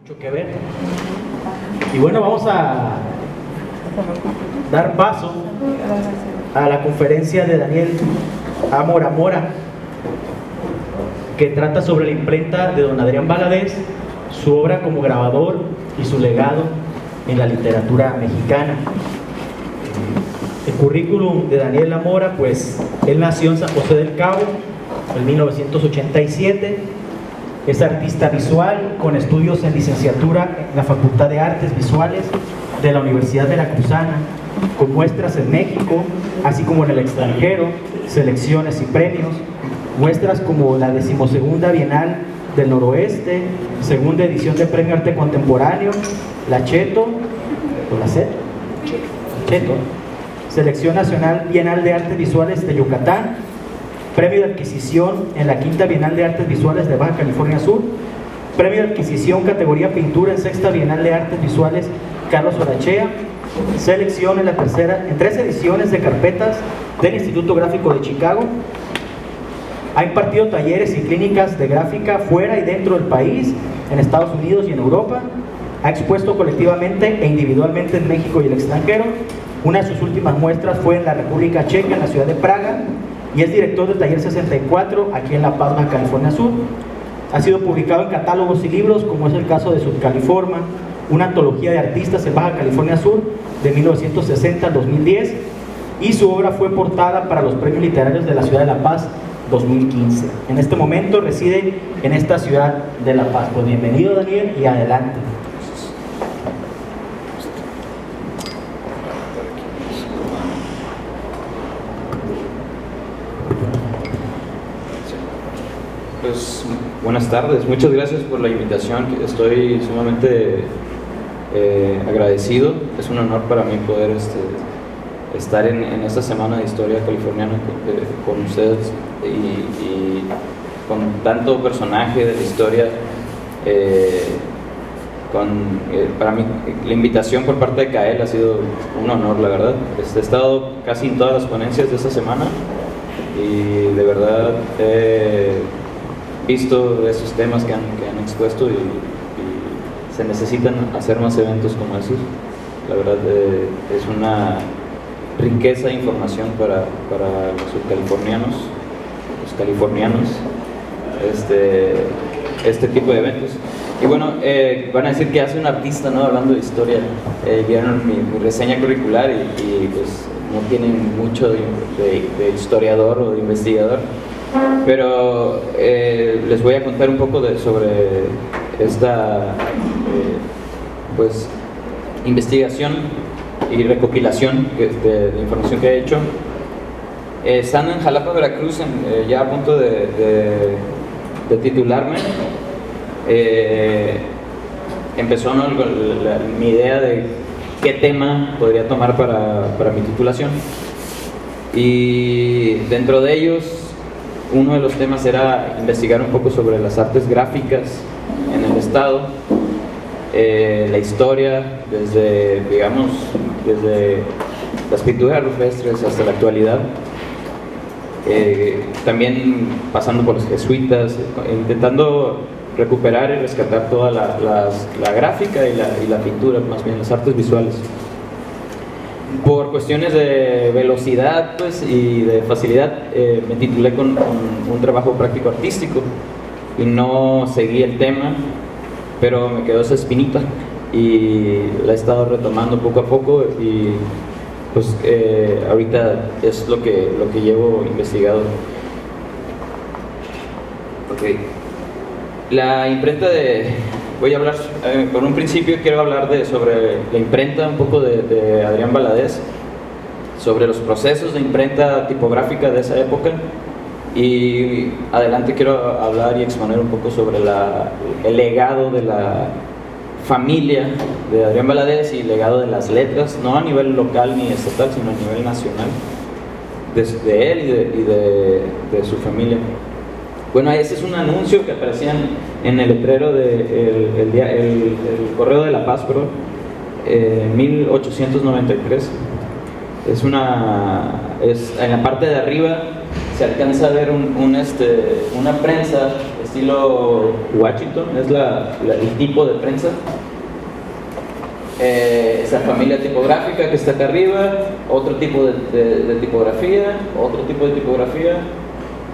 mucho que ver. Y bueno, vamos a dar paso a la conferencia de Daniel Amora Mora, que trata sobre la imprenta de don Adrián Valadez, su obra como grabador y su legado en la literatura mexicana. El currículum de Daniel Amora, pues él nació en San José del Cabo en 1987. Es artista visual con estudios en licenciatura en la Facultad de Artes Visuales de la Universidad Veracruzana, con muestras en México, así como en el extranjero, selecciones y premios, muestras como la 12ª Bienal del Noroeste, segunda edición de Premio Arte Contemporáneo, la Cheto, o la CET, Cheto, Selección Nacional Bienal de Artes Visuales de Yucatán, Premio de Adquisición en la 5ª Bienal de Artes Visuales de Baja California Sur, Premio de Adquisición categoría Pintura en 6ª Bienal de Artes Visuales Carlos Orachea, selección en 3 ediciones de carpetas del Instituto Gráfico de Chicago. Ha impartido talleres y clínicas de gráfica fuera y dentro del país, en Estados Unidos y en Europa. Ha expuesto colectivamente e individualmente en México y el extranjero. Una de sus últimas muestras fue en la República Checa, en la ciudad de Praga, y es director del Taller 64 aquí en La Paz, Baja California Sur. Ha sido publicado en catálogos y libros, como es el caso de Subcaliforma, una antología de artistas en Baja California Sur de 1960 al 2010, y su obra fue portada para los Premios Literarios de la Ciudad de La Paz 2015. En este momento reside en esta ciudad de La Paz. Pues bienvenido, Daniel, y adelante. Pues buenas tardes, muchas gracias por la invitación, estoy sumamente agradecido. Es un honor para mí poder estar en esta semana de historia californiana con ustedes y con tanto personaje de la historia. Para mí la invitación por parte de CAEL ha sido un honor, la verdad. He estado casi en todas las ponencias de esta semana y de verdad visto esos temas que han expuesto y se necesitan hacer más eventos como esos. La verdad es una riqueza de información para los subcalifornianos, los californianos, este tipo de eventos. Y bueno, van a decir que hace un artista, ¿no? Hablando de historia. Vieron mi reseña curricular y pues no tienen mucho de historiador o de investigador. Pero les voy a contar un poco sobre esta pues, investigación y recopilación de información que he hecho. Estando en Jalapa, Veracruz, ya a punto de titularme, empezó mi idea de qué tema podría tomar para mi titulación. Y dentro de ellos, uno de los temas era investigar un poco sobre las artes gráficas en el estado, la historia, desde las pinturas rupestres hasta la actualidad, también pasando por los jesuitas, intentando recuperar y rescatar toda la gráfica y la pintura, más bien las artes visuales. Por cuestiones de velocidad pues, y de facilidad, me titulé con un trabajo práctico artístico y no seguí el tema, pero me quedó esa espinita y la he estado retomando poco a poco y pues ahorita es lo que llevo investigado. Okay. La imprenta voy a hablar, por un principio quiero hablar sobre la imprenta un poco de Adrián Valadez, sobre los procesos de imprenta tipográfica de esa época, y adelante quiero hablar y exponer un poco sobre el legado de la familia de Adrián Valadez y el legado de las letras, no a nivel local ni estatal, sino a nivel nacional, de él y de su familia. Bueno, ese es un anuncio que aparecía en el letrero del el Correo de la Paz, perdón, 1893. En la parte de arriba se alcanza a ver una prensa estilo Washington, es el tipo de prensa. Esa familia tipográfica que está acá arriba, otro tipo de tipografía, otro tipo de tipografía,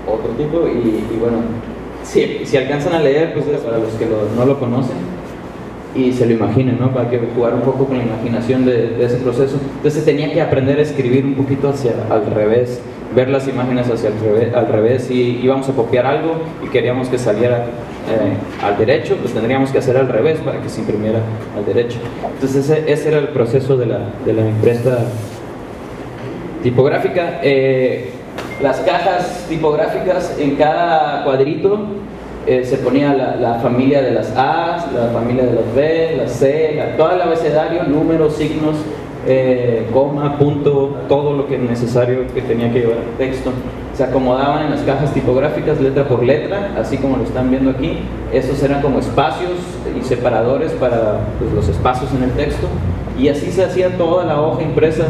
otro tipo, y bueno, si alcanzan a leer, pues para los que no lo conocen y se lo imaginen, ¿no? Para que jugar un poco con la imaginación de ese proceso. Entonces tenía que aprender a escribir un poquito al revés, ver las imágenes hacia al revés, y íbamos a copiar algo y queríamos que saliera al derecho, pues tendríamos que hacer al revés para que se imprimiera al derecho. Entonces ese era el proceso de la imprenta tipográfica. Las cajas tipográficas, en cada cuadrito se ponía la familia de las A, la familia de las B, las C, todo el abecedario, números, signos, coma, punto, todo lo que necesario que tenía que llevar el texto. Se acomodaban en las cajas tipográficas letra por letra, así como lo están viendo aquí. Estos eran como espacios y separadores para pues, los espacios en el texto, y así se hacía toda la hoja impresa,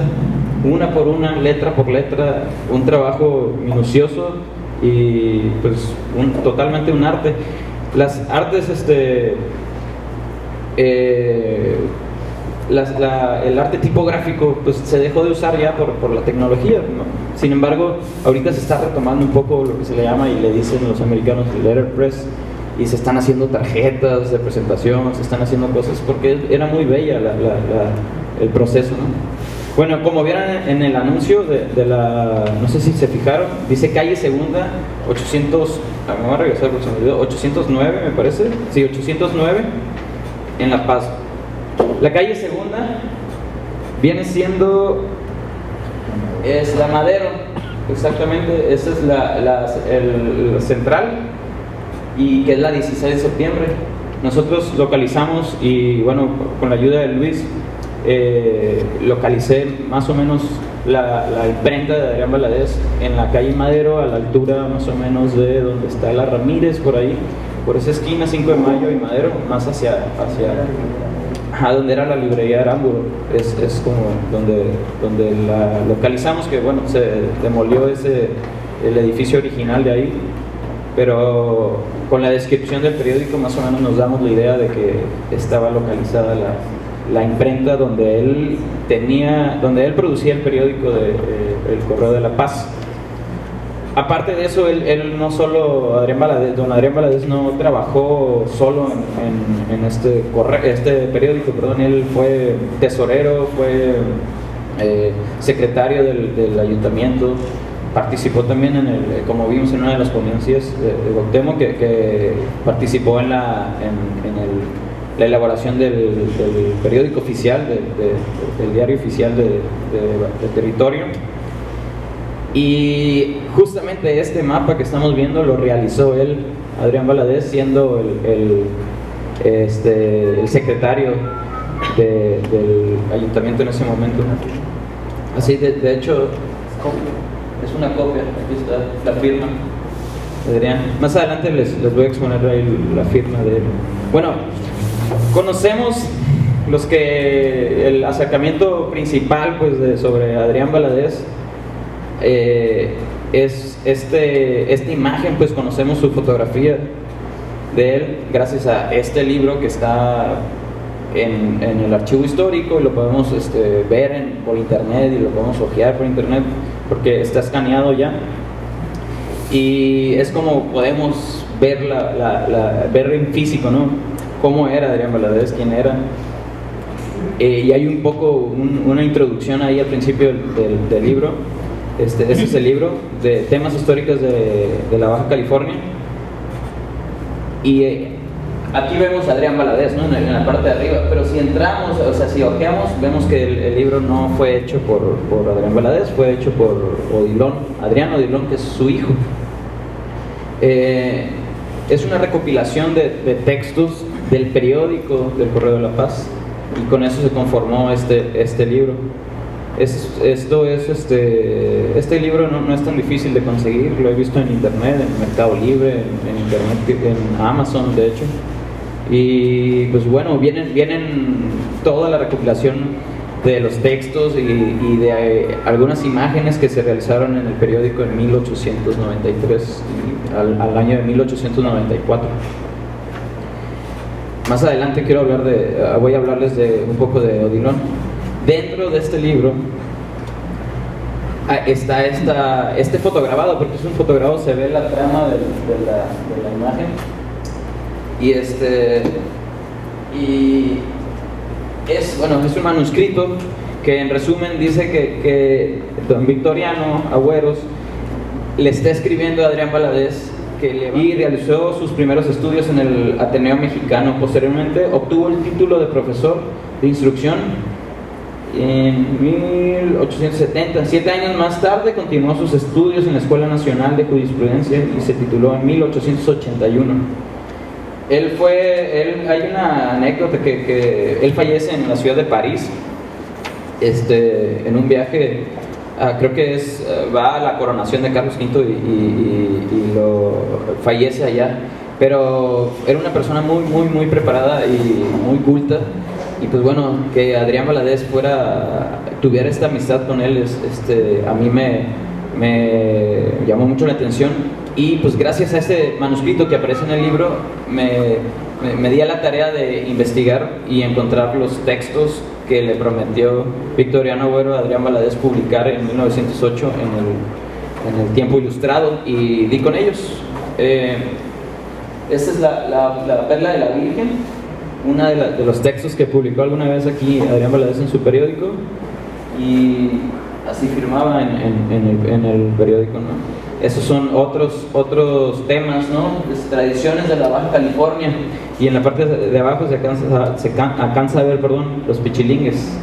una por una, letra por letra, un trabajo minucioso y pues totalmente un arte. Las artes, el arte tipográfico pues se dejó de usar ya por la tecnología, ¿no? Sin embargo, ahorita se está retomando un poco lo que se le llama, y le dicen los americanos, el letterpress, y se están haciendo tarjetas de presentación, se están haciendo cosas, porque era muy bella el proceso, ¿no? Bueno, como vieron en el anuncio no sé si se fijaron, dice calle Segunda 800, me voy a regresar porque se me olvidó, 809 me parece, sí, 809 en La Paz. La calle Segunda viene siendo, es la Madero, exactamente, esa es el central, y que es la 16 de septiembre. Nosotros localizamos, y bueno, con la ayuda de Luis, localicé más o menos la imprenta de Adrián Valadez en la calle Madero, a la altura más o menos de donde está la Ramírez, por ahí, por esa esquina 5 de Mayo y Madero, más hacia donde era la librería Aramburo. Es como donde la localizamos, que bueno, se demolió el edificio original de ahí, pero con la descripción del periódico más o menos nos damos la idea de que estaba localizada la imprenta donde él producía el periódico El Correo de la Paz. Aparte de eso, él no solo, don Adrián Valadez no trabajó solo en este periódico, él fue tesorero, fue secretario del ayuntamiento, participó también como vimos en una de las ponencias de Cuauhtémoc, que participó en la elaboración del periódico oficial, del diario oficial del territorio. Y justamente este mapa que estamos viendo lo realizó él, Adrián Valadez, siendo el secretario del ayuntamiento en ese momento. Así, de hecho, es una copia, aquí está la firma de Adrián. Más adelante les voy a exponer ahí la firma de él. Bueno, conocemos los que el acercamiento principal pues sobre Adrián Valadez es esta imagen, pues conocemos su fotografía de él gracias a este libro que está en el archivo histórico, y lo podemos ver por internet, y lo podemos hojear por internet porque está escaneado ya, y es como podemos ver ver en físico, ¿no? Cómo era Adrián Valadez, quién era. Y hay un poco una introducción ahí al principio del libro. Ese es el libro de temas históricos de la Baja California, y aquí vemos a Adrián Valadez, ¿no? en la parte de arriba, pero si entramos, o sea, si ojeamos, vemos que el libro no fue hecho por Adrián Valadez, fue hecho por Adrián Odilon, que es su hijo. Es una recopilación de textos del periódico del Correo de la Paz, y con eso se conformó este libro. Este libro no es tan difícil de conseguir, lo he visto en internet, en Mercado Libre, en internet, en Amazon de hecho, y pues bueno, vienen toda la recopilación de los textos y de algunas imágenes que se realizaron en el periódico en 1893 y al año de 1894. Más adelante voy a hablarles de un poco de Odilon. Dentro de este libro está este fotograbado, porque es un fotograbado, se ve la trama de la imagen, y es un manuscrito que en resumen dice que don Victoriano Agüeros le está escribiendo a Adrián Valadez y realizó sus primeros estudios en el Ateneo Mexicano. Posteriormente obtuvo el título de profesor de instrucción en 1870. 7 años más tarde continuó sus estudios en la Escuela Nacional de Jurisprudencia y se tituló en 1881. Hay una anécdota que él fallece en la ciudad de París, en un viaje, creo que va a la coronación de Carlos V y fallece allá, pero era una persona muy preparada y muy culta, y pues bueno, que Adrián Valadez tuviera esta amistad con él, a mí me llamó mucho la atención. Y pues gracias a este manuscrito que aparece en el libro me di a la tarea de investigar y encontrar los textos que le prometió Victoriano Agüero a Adrián Valadez publicar en 1908 en el Tiempo Ilustrado, y di con ellos. Esta es la Perla de la Virgen, una de los textos que publicó alguna vez aquí Adrián Valadez en su periódico, y así firmaba en el periódico, ¿no? Esos son otros temas, ¿no? Tradiciones de la Baja California, y en la parte de abajo se alcanza a ver, los pichilingues.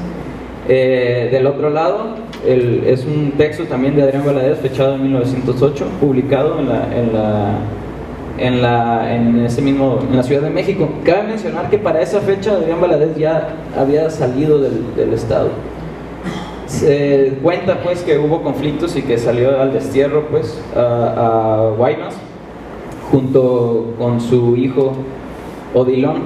Del otro lado es un texto también de Adrián Valadez, fechado en 1908, publicado en la Ciudad de México. Cabe mencionar que para esa fecha Adrián Valadez ya había salido del estado. Se cuenta pues que hubo conflictos y que salió al destierro pues a Guaymas junto con su hijo Odilon,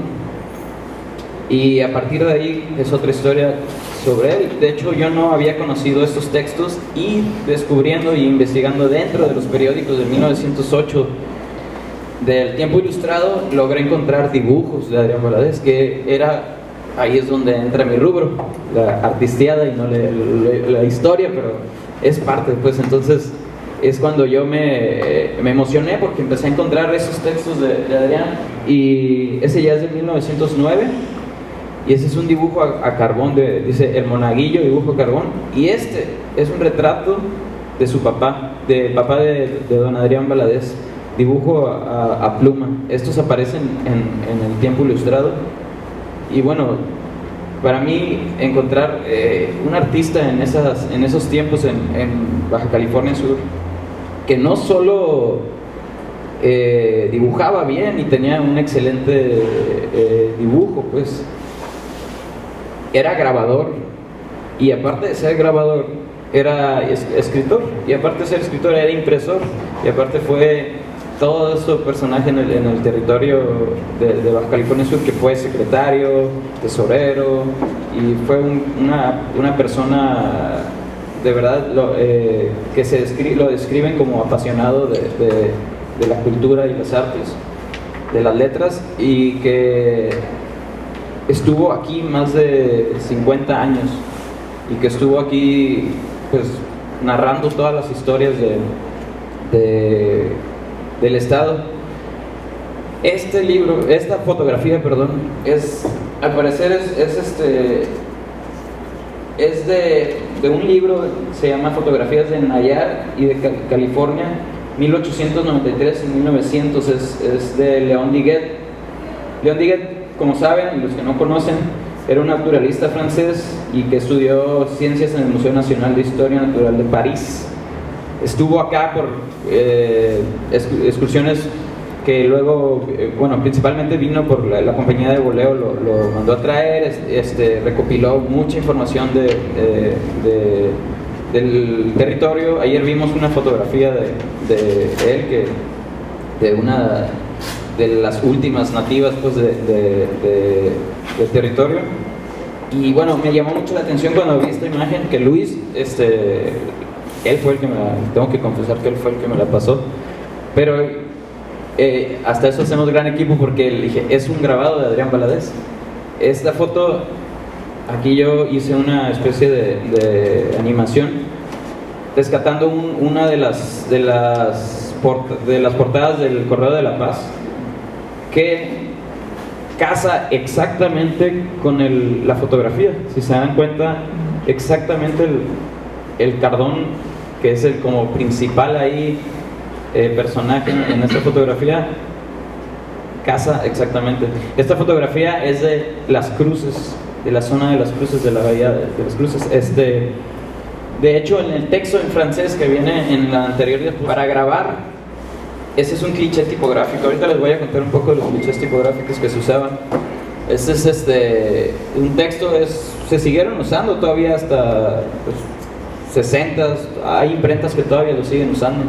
y a partir de ahí es otra historia sobre él. De hecho, yo no había conocido estos textos, y descubriendo e investigando dentro de los periódicos de 1908 del Tiempo Ilustrado, logré encontrar dibujos de Adrián Valadez, ahí es donde entra mi rubro, la artisteada y no la historia, pero es parte, pues. Entonces es cuando yo me emocioné, porque empecé a encontrar esos textos de Adrián, y ese ya es de 1909, y ese es un dibujo a carbón, dice El Monaguillo, dibujo a carbón, y este es un retrato de su papá, del papá de don Adrián Valadez, dibujo a pluma. Estos aparecen en el Tiempo Ilustrado. Y bueno, para mí encontrar un artista en esos tiempos en Baja California Sur, que no solo dibujaba bien y tenía un excelente dibujo, pues era grabador, y aparte de ser grabador era escritor, y aparte de ser escritor era impresor, y aparte fue todo ese personaje en el territorio de Baja California Sur, que fue secretario, tesorero, y fue una persona de verdad que lo describen como apasionado de la cultura y las artes, de las letras, y que estuvo aquí más de 50 años, y que estuvo aquí pues narrando todas las historias del estado. Esta fotografía, al parecer es de un libro, se llama Fotografías de Nayar y de California, 1893 y 1900, es de León Diguet. León Diguet, como saben, los que no conocen, era un naturalista francés y que estudió ciencias en el Museo Nacional de Historia Natural de París. Estuvo acá por excursiones que luego, principalmente vino por la compañía de voleo, lo mandó a traer, recopiló mucha información del territorio. Ayer vimos una fotografía de él, de una de las últimas nativas pues del territorio. Y bueno, me llamó mucho la atención cuando vi esta imagen que Luis, él fue el que tengo que confesar que él fue el que me la pasó, pero hasta eso hacemos gran equipo porque le dije, es un grabado de Adrián Valadez. Esta foto, aquí yo hice una especie de animación rescatando una de las portadas del Correo de la Paz, que casa exactamente con la fotografía. Si se dan cuenta, exactamente el Cardón, que es el como principal ahí personaje en esta fotografía, casa exactamente. Esta fotografía es de Las Cruces, de la zona de Las Cruces, de la bahía de Las Cruces. De hecho, en el texto en francés que viene en la anterior, para grabar, ese es un cliché tipográfico. Ahorita les voy a contar un poco de los clichés tipográficos que se usaban. Este es un texto, se siguieron usando todavía hasta los 60s. Hay imprentas que todavía lo siguen usando.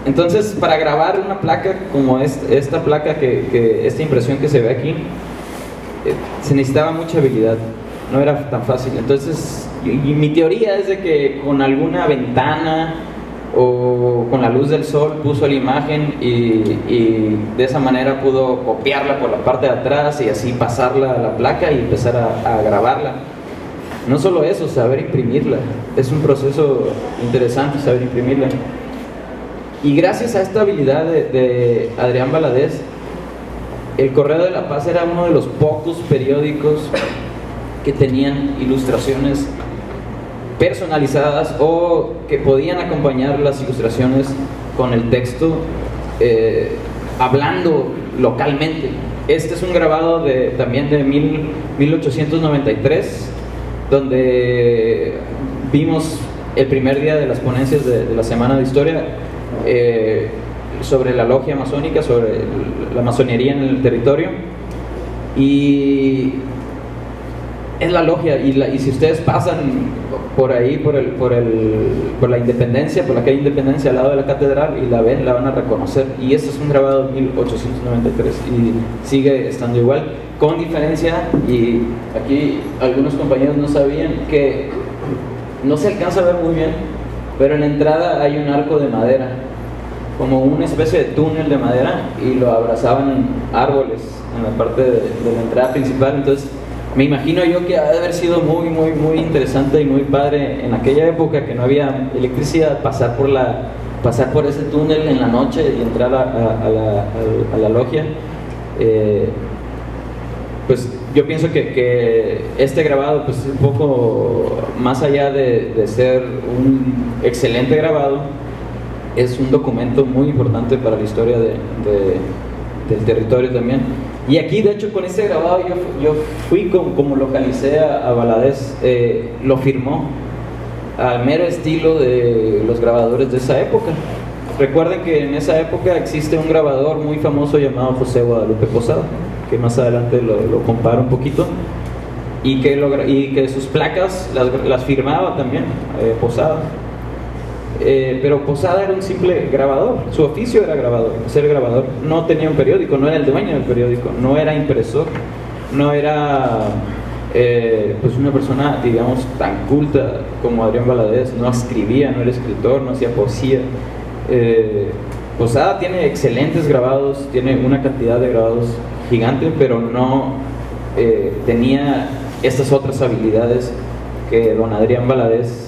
Entonces, para grabar una placa como esta placa, esta impresión que se ve aquí, se necesitaba mucha habilidad, no era tan fácil. Entonces, y mi teoría es de que con alguna ventana o con la luz del sol puso la imagen y de esa manera pudo copiarla por la parte de atrás y así pasarla a la placa y empezar a grabarla. No solo eso, saber imprimirla, es un proceso interesante saber imprimirla. Y gracias a esta habilidad de Adrián Valadez, el Correo de la Paz era uno de los pocos periódicos que tenían ilustraciones personalizadas o que podían acompañar las ilustraciones con el texto hablando localmente. Este es un grabado también de 1893, donde vimos el primer día de las ponencias de la Semana de Historia sobre la logia masónica, sobre la masonería en el territorio, y es la logia, y si ustedes pasan por ahí, por la Independencia, por la calle Independencia al lado de la catedral, y la ven, la van a reconocer. Y este es un grabado de 1893 y sigue estando igual, con diferencia, y aquí algunos compañeros no sabían, que no se alcanza a ver muy bien, pero en la entrada hay un arco de madera, como una especie de túnel de madera, y lo abrazaban árboles en la parte de la entrada principal. Entonces me imagino yo que ha de haber sido muy, muy, muy interesante y muy padre en aquella época, que no había electricidad, pasar por ese túnel en la noche y entrar a la logia. Pues yo pienso que este grabado, pues, es un poco más allá de ser un excelente grabado, es un documento muy importante para la historia del territorio también. Y aquí, de hecho, con este grabado yo fui como localicé a Valadez, lo firmó al mero estilo de los grabadores de esa época. Recuerden que en esa época existe un grabador muy famoso llamado José Guadalupe Posada, que más adelante lo comparo un poquito, y que sus placas las firmaba también Posada. Pero Posada era un simple grabador, su oficio era ser grabador. No tenía un periódico, no era el dueño del periódico, no era impresor, no era pues una persona, digamos, tan culta como Adrián Valadez, no escribía, no era escritor, no hacía poesía. Posada tiene excelentes grabados, tiene una cantidad de grabados gigante, pero no tenía estas otras habilidades que don Adrián Valadez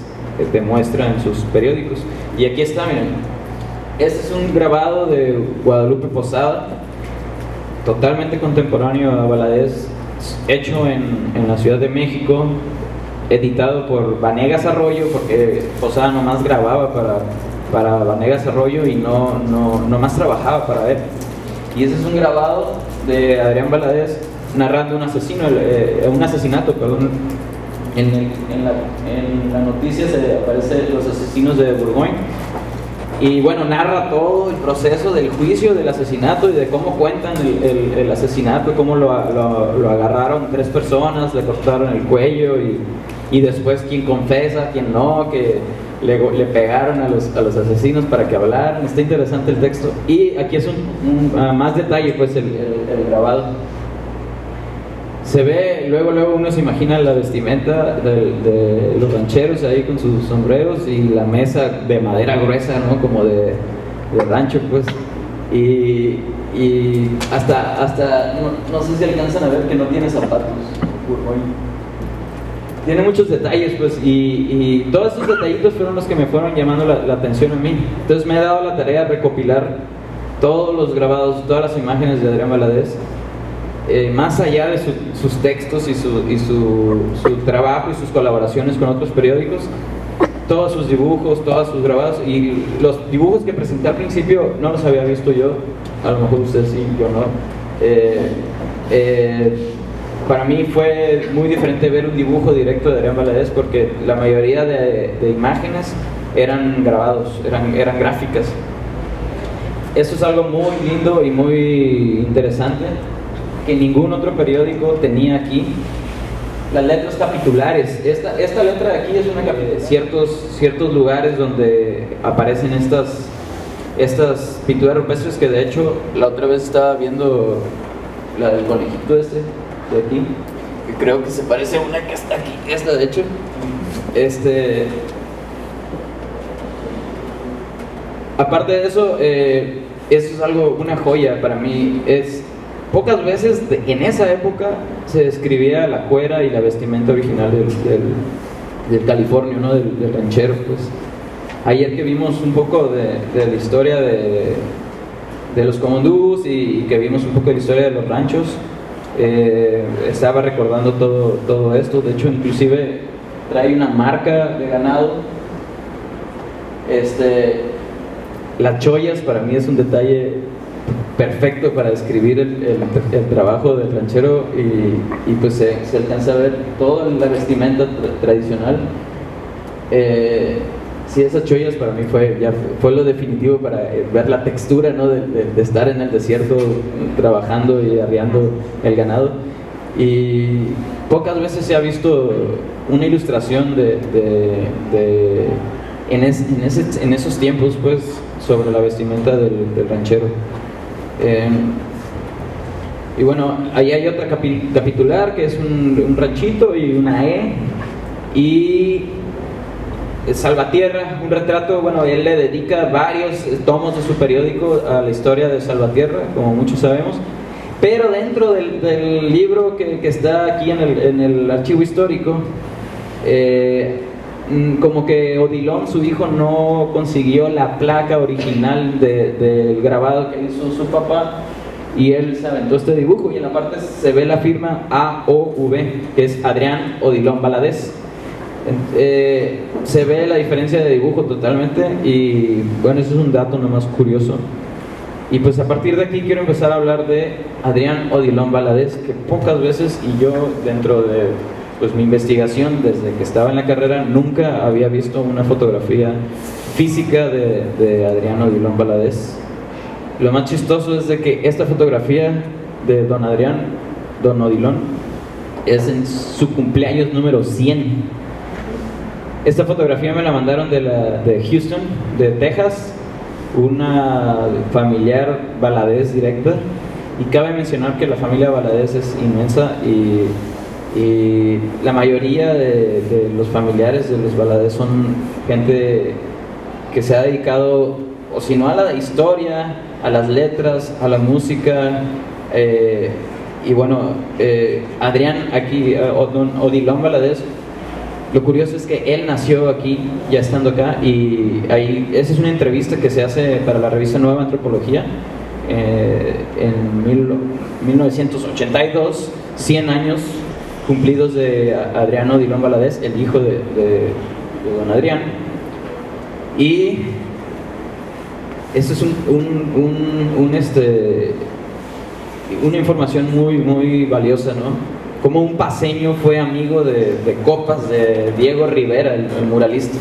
demuestra en sus periódicos. Y aquí está, miren, este es un grabado de Guadalupe Posada, totalmente contemporáneo a Valadez, hecho en la Ciudad de México, editado por Vanegas Arroyo, porque Posada nomás grababa para Vanegas Arroyo y no más trabajaba para él. Y ese es un grabado de Adrián Valadez narrando un asesinato, perdón. En la noticia se aparecen los asesinos de Burgoyne, y bueno, narra todo el proceso del juicio, del asesinato, y de cómo cuentan el asesinato, cómo lo agarraron 3 personas, le cortaron el cuello, y después quién confesa, quién no, que le pegaron a los asesinos para que hablaran. Está interesante el texto, y aquí es más detalle, pues, el grabado. Se ve, luego uno se imagina la vestimenta de los rancheros ahí con sus sombreros y la mesa de madera gruesa, ¿no? Como de rancho, pues. Y hasta no sé si alcanzan a ver que no tiene zapatos. Tiene muchos detalles, pues, y todos esos detallitos fueron los que me fueron llamando la atención a mí. Entonces me he dado la tarea de recopilar todos los grabados, todas las imágenes de Adrián Valadez, más allá de sus textos y su trabajo y sus colaboraciones con otros periódicos, todos sus dibujos, todos sus grabados, y los dibujos que presenté al principio no los había visto yo, a lo mejor ustedes sí, yo no. Para mí fue muy diferente ver un dibujo directo de Adrián Valadez, porque la mayoría de imágenes eran grabados, eran gráficas. Eso es algo muy lindo y muy interesante, que ningún otro periódico tenía aquí. Las letras capitulares, esta letra de aquí es una de ciertos lugares donde aparecen estas pinturas rupestres, que de hecho la otra vez estaba viendo la del conejito de aquí, que creo que se parece a una que está aquí, esta de hecho. Aparte de eso, eso es una joya para mí. Pocas veces en esa época se describía la cuera y la vestimenta original del californio, ¿no? del ranchero, pues. Ayer que vimos un poco de la historia de los comondús y que vimos un poco de la historia de los ranchos, estaba recordando todo esto. De hecho, inclusive trae una marca de ganado. Las chollas para mí es un detalle perfecto para describir el trabajo del ranchero, y pues se alcanza a ver toda la vestimenta tradicional. Sí, esas chollas para mí fue lo definitivo para ver la textura, ¿no? de estar en el desierto trabajando y arriando el ganado. Y pocas veces se ha visto una ilustración en esos tiempos, pues, sobre la vestimenta del ranchero. Y bueno, ahí hay otra capitular que es un ranchito y una E, y Salvatierra, un retrato. Bueno, él le dedica varios tomos de su periódico a la historia de Salvatierra, como muchos sabemos, pero dentro del libro que está aquí en el archivo histórico, como que Odilon, su hijo, no consiguió la placa original del grabado que hizo su papá, y él se aventó este dibujo, y en la parte se ve la firma AOV, que es Adrián Odilon Valadez. Se ve la diferencia de dibujo totalmente, y bueno, eso es un dato nomás curioso. Y pues a partir de aquí quiero empezar a hablar de Adrián Odilon Valadez, que pocas veces, y yo dentro de mi investigación desde que estaba en la carrera, nunca había visto una fotografía física de Adrián Odilon Valadez. Lo más chistoso es de que esta fotografía de don Odilon, es en su cumpleaños número 100. Esta fotografía me la mandaron de Houston, de Texas, una familiar Valadez directa, y cabe mencionar que la familia Valadez es inmensa, y la mayoría de los familiares de los Valadez son gente que se ha dedicado, o si no a la historia, a las letras, a la música. Y bueno, Adrián aquí, Odilon Valadez, lo curioso es que él nació aquí, ya estando acá, y esa es una entrevista que se hace para la revista Nueva Antropología en 1982, 100 años cumplidos de Adrián Odilon Valadez, el hijo de don Adrián. Y esto es una información muy, muy valiosa, ¿no? Como un paceño fue amigo de copas de Diego Rivera, el muralista.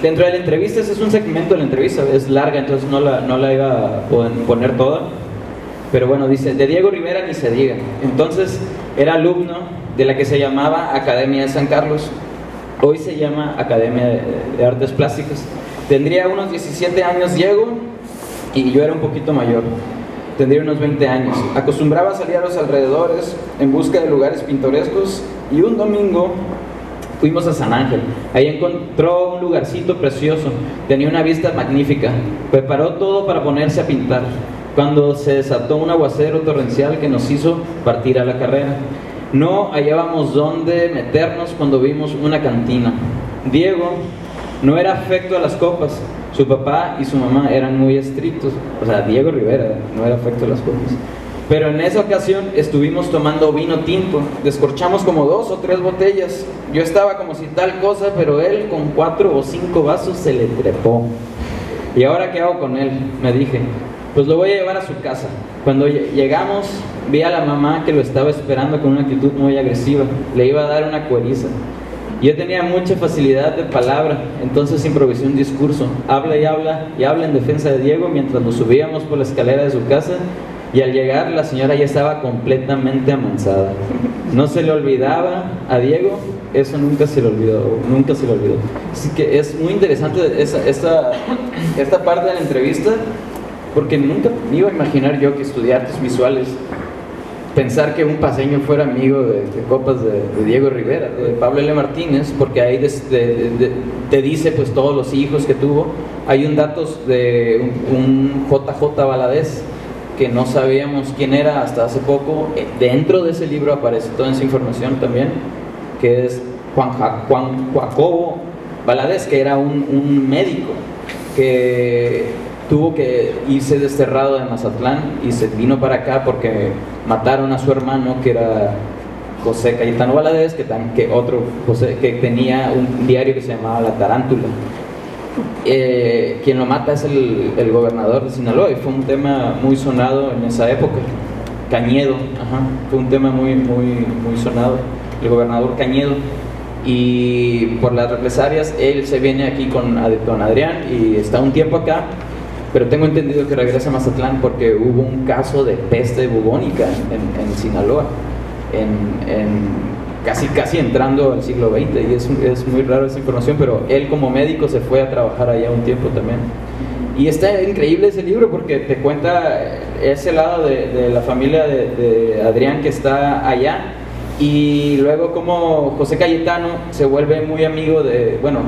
Dentro de la entrevista, ese es un segmento de la entrevista, es larga, entonces no la iba a poner toda, pero bueno, dice: de Diego Rivera ni se diga. Entonces era alumno de la que se llamaba Academia de San Carlos, hoy se llama Academia de Artes Plásticas. Tendría unos 17 años Diego, y yo era un poquito mayor. tendría unos 20 años. Acostumbraba a salir a los alrededores en busca de lugares pintorescos y un domingo fuimos a San Ángel. Ahí encontró un lugarcito precioso, tenía una vista magnífica. Preparó todo para ponerse a pintar, cuando se desató un aguacero torrencial que nos hizo partir a la carrera. No hallábamos dónde meternos cuando vimos una cantina. Diego no era afecto a las copas. Su papá y su mamá eran muy estrictos. O sea, Diego Rivera no era afecto a las copas. Pero en esa ocasión estuvimos tomando vino tinto. Descorchamos como 2 o 3 botellas. Yo estaba como si tal cosa, pero él con 4 o 5 vasos se le trepó. ¿Y ahora qué hago con él?, me dije. Pues lo voy a llevar a su casa. Cuando llegamos, vi a la mamá que lo estaba esperando con una actitud muy agresiva. Le iba a dar una cueriza. Yo tenía mucha facilidad de palabra, entonces improvisé un discurso. Habla y habla y habla en defensa de Diego mientras nos subíamos por la escalera de su casa, y al llegar la señora ya estaba completamente amansada. No se le olvidaba a Diego, eso nunca se le olvidó, nunca se le olvidó. Así que es muy interesante esta parte de la entrevista, porque nunca me iba a imaginar yo que estudié artes visuales, pensar que un paseño fuera amigo de copas de Diego Rivera, de Pablo L. Martínez, porque ahí te dice pues todos los hijos que tuvo. Hay un datos de un JJ Valadez, que no sabíamos quién era hasta hace poco. Dentro de ese libro aparece toda esa información también, que es Juan Jacobo Valadez, que era un médico que tuvo que irse desterrado de Mazatlán y se vino para acá porque mataron a su hermano, que era José Cayetano Valadez, que otro José, que tenía un diario que se llamaba La Tarántula. Quien lo mata es el gobernador de Sinaloa, y fue un tema muy sonado en esa época. Cañedo, fue un tema muy sonado, el gobernador Cañedo. Y por las represalias él se viene aquí con don Adrián y está un tiempo acá, pero tengo entendido que regresa a Mazatlán porque hubo un caso de peste bubónica en Sinaloa, casi entrando al siglo XX, y es muy raro esa información, pero él como médico se fue a trabajar allá un tiempo también. Y está increíble ese libro porque te cuenta ese lado de la familia de Adrián que está allá, y luego como José Cayetano se vuelve muy amigo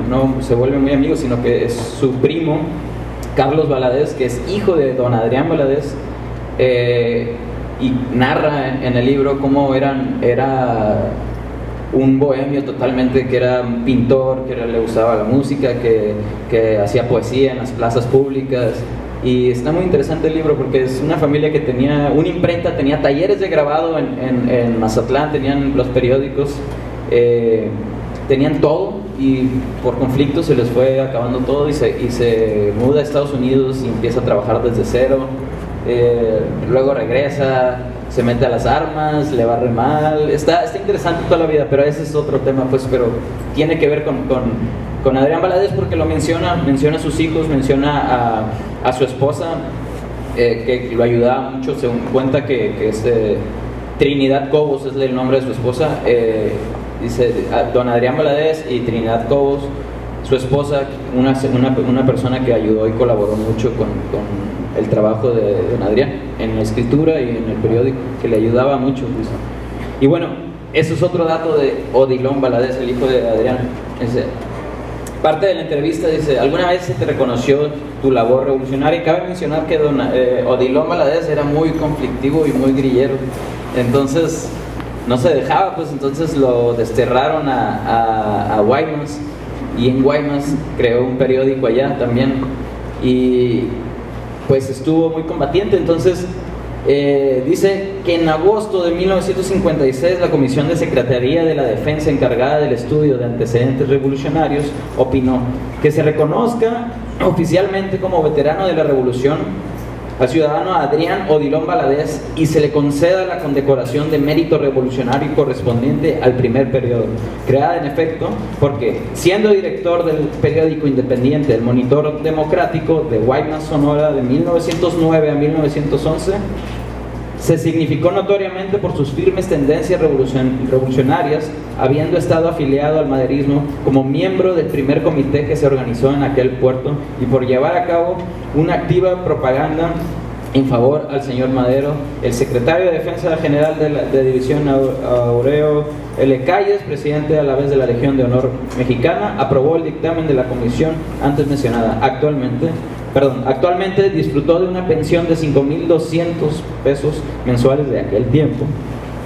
no se vuelve muy amigo, sino que es su primo Carlos Valadez, que es hijo de don Adrián Valadez, y narra en el libro cómo era un bohemio totalmente, que era un pintor, que le gustaba la música, que hacía poesía en las plazas públicas. Y está muy interesante el libro porque es una familia que tenía una imprenta, tenía talleres de grabado en Mazatlán, tenían los periódicos, tenían todo, y por conflicto se les fue acabando todo y se muda a Estados Unidos y empieza a trabajar desde cero. Luego regresa, se mete a las armas, le va re mal. Está interesante toda la vida, pero ese es otro tema, pues, pero tiene que ver con Adrián Valadez porque lo menciona a sus hijos, menciona a su esposa, que lo ayudaba mucho. Se cuenta que Trinidad Cobos es el nombre de su esposa. Dice don Adrián Valadez y Trinidad Cobos, su esposa, una persona que ayudó y colaboró mucho con el trabajo de don Adrián en la escritura y en el periódico, que le ayudaba mucho. Dice. Y bueno, eso es otro dato de Odilon Valadez, el hijo de Adrián. Parte de la entrevista dice: ¿alguna vez se te reconoció tu labor revolucionaria? Y cabe mencionar que Odilon Valadez era muy conflictivo y muy grillero, entonces no se dejaba, pues entonces lo desterraron a Guaymas, y en Guaymas creó un periódico allá también, y pues estuvo muy combatiente. Entonces dice que en agosto de 1956 la Comisión de Secretaría de la Defensa encargada del estudio de antecedentes revolucionarios opinó que se reconozca oficialmente como veterano de la revolución al ciudadano Adrián Odilon Valadez y se le conceda la condecoración de mérito revolucionario correspondiente al primer periodo, creada en efecto porque, siendo director del periódico independiente El Monitor Democrático de Guaymas, Sonora, de 1909 a 1911, se significó notoriamente por sus firmes tendencias revolucionarias, habiendo estado afiliado al maderismo como miembro del primer comité que se organizó en aquel puerto, y por llevar a cabo una activa propaganda en favor al señor Madero. El secretario de Defensa General de División Aureo L. Calles, presidente a la vez de la Legión de Honor Mexicana, aprobó el dictamen de la comisión antes mencionada. Actualmente disfrutó de una pensión de 5,200 pesos mensuales de aquel tiempo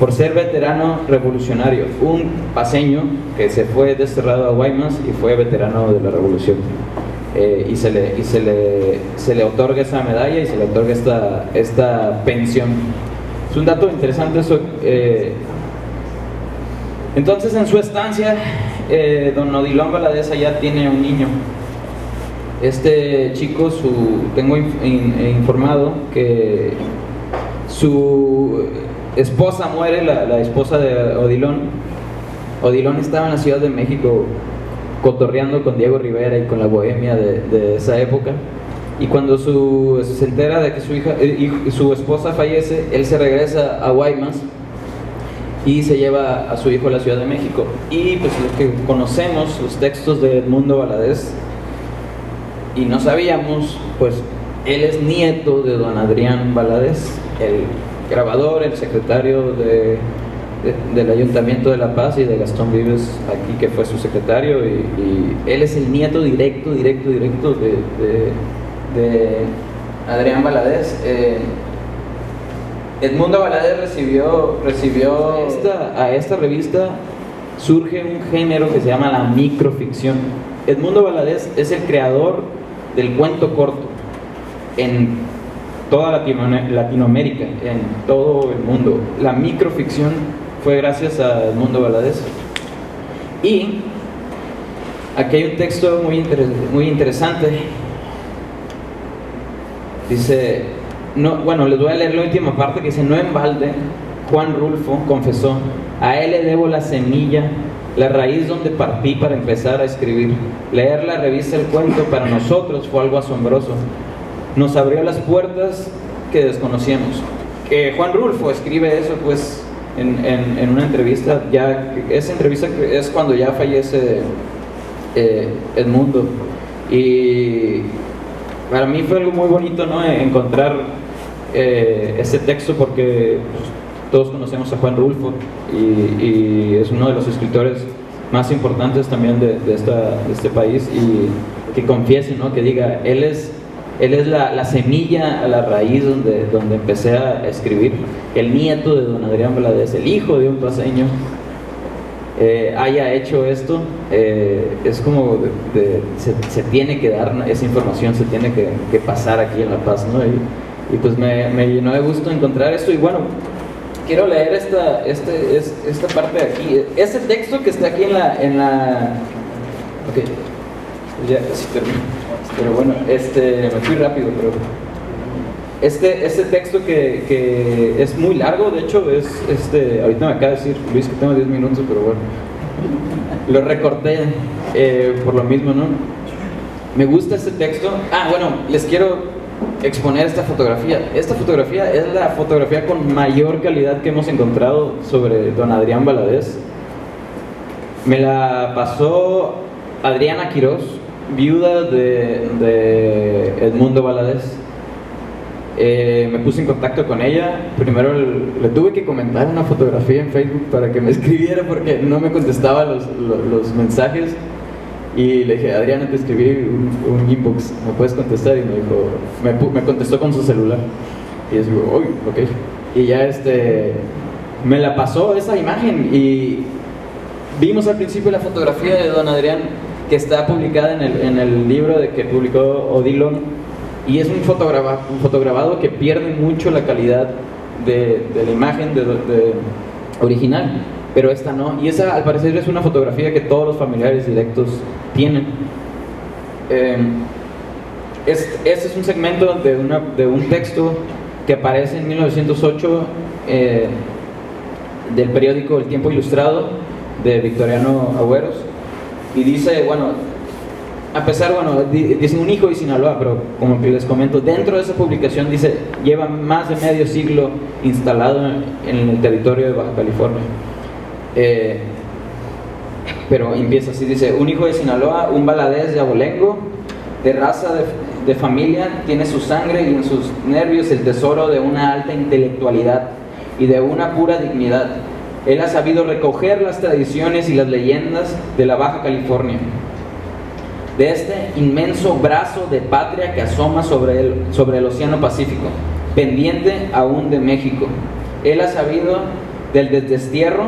por ser veterano revolucionario, un paceño que se fue desterrado a Guaymas y fue veterano de la revolución. Y se le otorga esa medalla y se le otorga esta pensión. Es un dato interesante eso. Entonces, en su estancia, don Odilon Valadez allá tiene un niño. Este chico, tengo informado que su esposa muere, la esposa de Odilon. Odilon estaba en la Ciudad de México cotorreando con Diego Rivera y con la bohemia de esa época, y cuando se entera de que su esposa fallece, él se regresa a Guaymas y se lleva a su hijo a la Ciudad de México. Y pues lo que conocemos, los textos de Edmundo Valadez, y no sabíamos, pues él es nieto de don Adrián Valadez, el grabador, el secretario del Ayuntamiento de La Paz, y de Gastón Vives aquí, que fue su secretario, y él es el nieto directo de Adrián Valadez. Edmundo Valadez recibió a esta revista, surge un género que se llama la microficción. Edmundo Valadez es el creador del cuento corto en toda Latinoamérica, en todo el mundo. La microficción fue gracias a Edmundo Valadez. Y aquí hay un texto muy interesante. Dice, les voy a leer la última parte, que dice: no en balde Juan Rulfo confesó: a él le debo la semilla, la raíz donde partí para empezar a escribir. Leer la revista El Cuento para nosotros fue algo asombroso. Nos abrió las puertas que desconocíamos. Que Juan Rulfo escribe eso, pues, en una entrevista. Esa entrevista es cuando ya fallece Edmundo. Y para mí fue algo muy bonito, ¿no?, encontrar ese texto, porque pues, todos conocemos a Juan Rulfo y es uno de los escritores más importantes también de este país, y que confiese, ¿no?, que diga, él es la semilla, la raíz donde empecé a escribir. El nieto de don Adrián Valadez, el hijo de un paceño, haya hecho esto. Es como se tiene que dar esa información, se tiene que pasar aquí en La Paz, ¿no? Y pues me llenó de gusto encontrar esto. Y bueno, quiero leer esta parte de aquí, este texto que está aquí en la ok, ya casi termino, pero bueno, me fui rápido, pero este texto que es muy largo, de hecho ahorita me acaba de decir Luis que tengo 10 minutos, pero bueno, lo recorté por lo mismo, ¿no? Me gusta este texto. Les quiero exponer esta fotografía. Esta fotografía es la fotografía con mayor calidad que hemos encontrado sobre don Adrián Valadez. Me la pasó Adriana Quiroz, viuda de Edmundo Valadez. Me puse en contacto con ella. Primero le tuve que comentar una fotografía en Facebook para que me escribiera, porque no me contestaba los mensajes. Y le dije: Adriana, te escribí un inbox, ¿me puedes contestar? Y me dijo, me contestó con su celular. Y yo digo, uy, ok. Y ya me la pasó esa imagen, y vimos al principio la fotografía de don Adrián, que está publicada en el libro que publicó Odilon, y es un fotograbado que pierde mucho la calidad de la imagen original, pero esta no. Y esa, al parecer, es una fotografía que todos los familiares directos tienen. Este es un segmento de un texto que aparece en 1908 del periódico El Tiempo Ilustrado, de Victoriano Agüeros, y dice, dice un hijo de Sinaloa, pero como les comento, dentro de esa publicación dice, lleva más de medio siglo instalado en el territorio de Baja California. Pero empieza así, dice: un hijo de Sinaloa, un Valadez de abolengo, de raza de familia tiene su sangre y en sus nervios el tesoro de una alta intelectualidad y de una pura dignidad. Él ha sabido recoger las tradiciones y las leyendas de la Baja California, de este inmenso brazo de patria que asoma sobre el Océano Pacífico, pendiente aún de México. Él ha sabido del desdestierro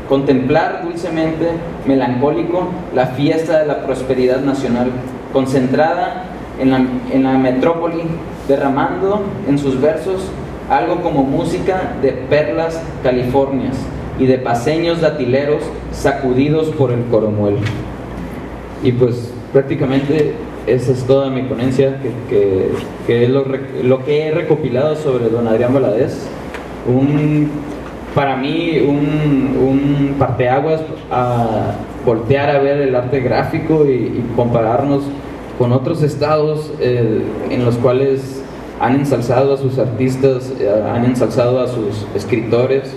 contemplar dulcemente, melancólico, la fiesta de la prosperidad nacional, concentrada en la metrópoli, derramando en sus versos algo como música de perlas californias y de paseños datileros sacudidos por el coromuel. Y pues prácticamente esa es toda mi ponencia, que es lo que he recopilado sobre don Adrián Valadez. Para mí un parteaguas a voltear a ver el arte gráfico y compararnos con otros estados en los cuales han ensalzado a sus artistas, han ensalzado a sus escritores,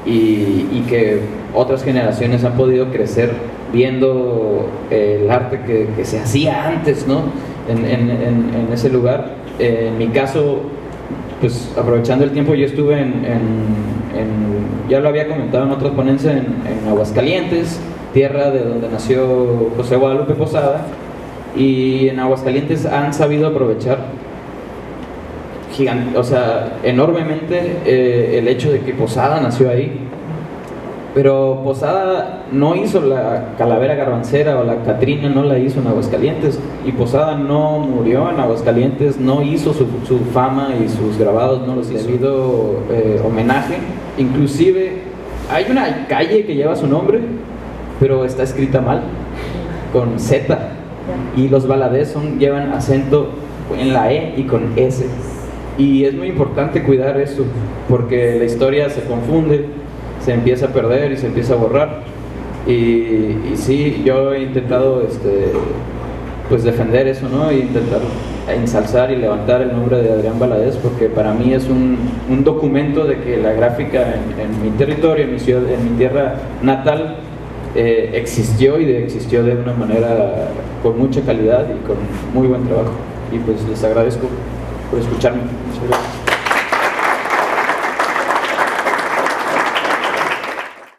y que otras generaciones han podido crecer viendo el arte que se hacía antes, ¿no? en ese lugar. En mi caso, pues aprovechando el tiempo, yo estuve ya lo había comentado en otra ponencia, en Aguascalientes, tierra de donde nació José Guadalupe Posada, y en Aguascalientes han sabido aprovechar enormemente el hecho de que Posada nació ahí. Pero Posada no hizo la Calavera Garbancera o la Catrina, no la hizo en Aguascalientes, y Posada no murió en Aguascalientes, no hizo su fama y sus grabados no los hizo. Debido homenaje, inclusive hay una calle que lleva su nombre, pero está escrita mal, con Z, y los Valadez llevan acento en la E y con S, y es muy importante cuidar eso, porque la historia se confunde, se empieza a perder y se empieza a borrar. Y sí, yo he intentado pues defender eso, ¿no? E intentar ensalzar y levantar el nombre de Adrián Valadez, porque para mí es un documento de que la gráfica en mi territorio, en mi ciudad, en mi tierra natal, existió de una manera con mucha calidad y con muy buen trabajo. Y pues les agradezco por escucharme. Muchas gracias.